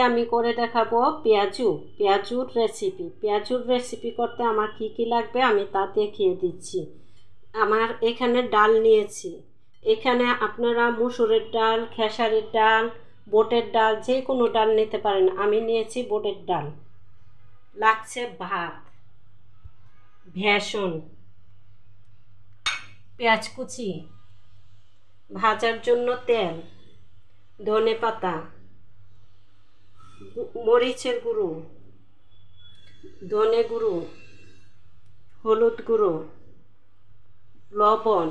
আমি করে দেখাবো পেঁয়াজুর রেসিপি করতে আমার কি লাগবে আমি তা দেখিয়ে দিচ্ছি। আমার এখানে ডাল নিয়েছি, এখানে আপনারা মসুরের ডাল, খেসারির ডাল, বুটের ডাল যে কোনো ডাল নিতে পারেন। আমি নিয়েছি বুটের ডাল। লাগছে ভাত, বেসন, পেঁয়াজ কুচি, ভাজার জন্য তেল, ধনেপাতা, মরিচের গুঁড়ো, ধনে গুঁড়ো, হলুদ গুঁড়ো, লবণ,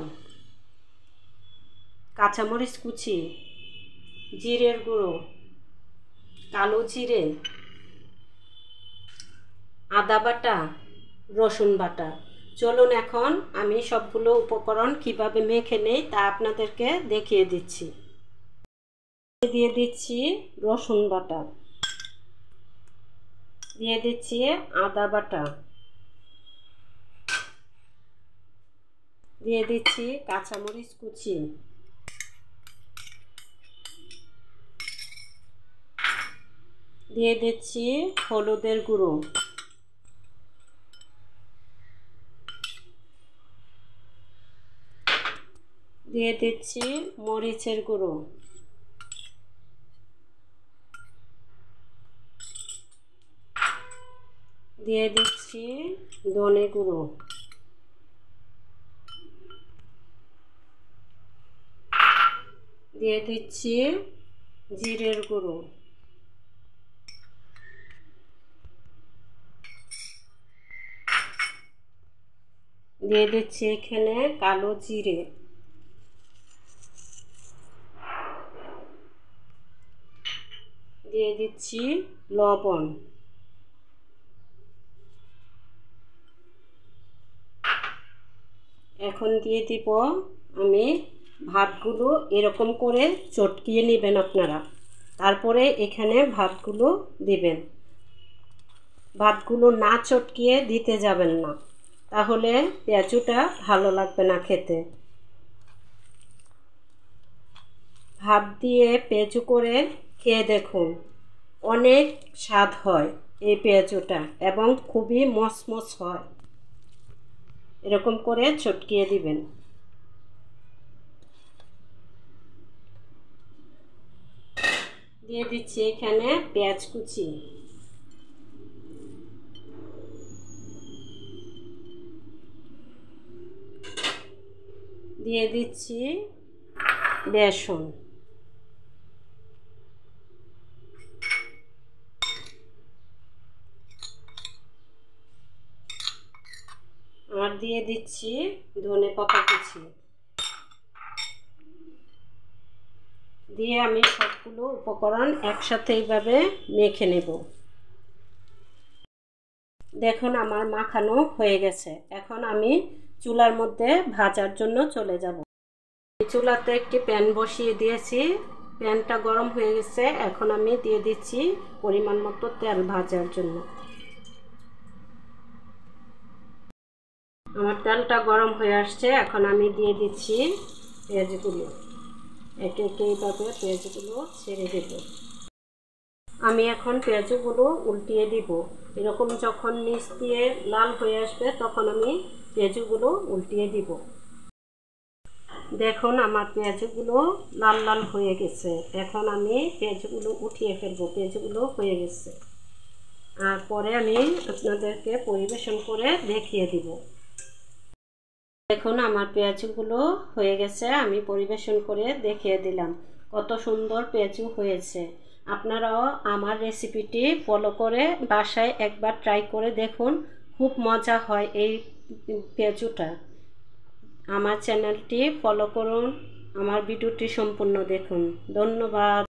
কাঁচামরিচ কুচি, জিরের গুঁড়ো, কালো জিরে, আদা বাটা, রসুন বাটা। চলুন এখন আমি সবগুলো উপকরণ কিভাবে মেখে নেই তা আপনাদেরকে দেখিয়ে দিচ্ছি। দিয়ে দিচ্ছি রসুন বাটা, দিয়ে দিচ্ছি আদা বাটা, দিয়ে দিচ্ছি কাঁচামরিচ কুচি, দিয়ে দিচ্ছি হলুদের গুঁড়ো, দিয়ে দিচ্ছি মরিচের গুঁড়ো, দিয়ে দিচ্ছি ধনে গুঁড়ো, দিয়ে দিচ্ছি জিরের গুঁড়ো, দিয়ে দিচ্ছি এখানে কালো জিরে, দিয়ে দিচ্ছি লবণ, এখন দিয়ে দিব আমি ভাতগুলো। এরকম করে চটকিয়ে নেবেন আপনারা, তারপরে এখানে ভাতগুলো দিবেন। ভাতগুলো না চটকিয়ে দিতে যাবেন না, তাহলে পেঁয়াজুটা ভালো লাগবে না খেতে। ভাত দিয়ে পেঁয়াজু করে খেয়ে দেখুন, অনেক স্বাদ হয় এই পেঁয়াজুটা এবং খুবই মচমচ হয়। এরকম করে চটকিয়ে দিবেন। দিয়ে দিচ্ছি এখানে পেঁয়াজ কুচি, দিয়ে দিচ্ছি বেসন, আর দিয়ে দিচ্ছি ধনেপাতা কুচি। দিয়ে আমি সবগুলো উপকরণ একসাথে এইভাবে মেখে নেব। দেখুন আমার মাখানো হয়ে গেছে। এখন আমি চুলার মধ্যে ভাজার জন্য চলে যাব। চুলাতে একটি প্যান বসিয়ে দিয়েছি, প্যানটা গরম হয়ে গেছে। এখন আমি দিয়ে দিচ্ছি পরিমাণ মতো তেল ভাজার জন্য। আমার তেলটা গরম হয়ে আসছে, এখন আমি দিয়ে দিচ্ছি পেঁয়াজগুলো। একে একে এইভাবে পেঁয়াজগুলো ছেড়ে দেব। আমি এখন পেঁয়াজগুলো উল্টিয়ে দিব। এরকম যখন নিচ দিয়ে লাল হয়ে আসবে তখন আমি পেঁয়াজগুলো উল্টিয়ে দিব। দেখুন আমার পেঁয়াজগুলো লাল লাল হয়ে গেছে। এখন আমি পেঁয়াজগুলো উঠিয়ে ফেলবো। পেঁয়াজগুলো হয়ে গেছে, আর পরে আমি আপনাদেরকে পরিবেশন করে দেখিয়ে দিব। দেখুন আমার পেঁয়াজগুলো হয়ে গেছে, আমি পরিবেশন করে দেখিয়ে দিলাম। কত সুন্দর পেঁয়াজু হয়েছে। আপনারাও আমার রেসিপিটি ফলো করে বাসায় একবার ট্রাই করে দেখুন, খুব মজা হয় এই পেঁয়াজুটা। আমার চ্যানেলটি ফলো করুন, আমার ভিডিওটি সম্পূর্ণ দেখুন। ধন্যবাদ।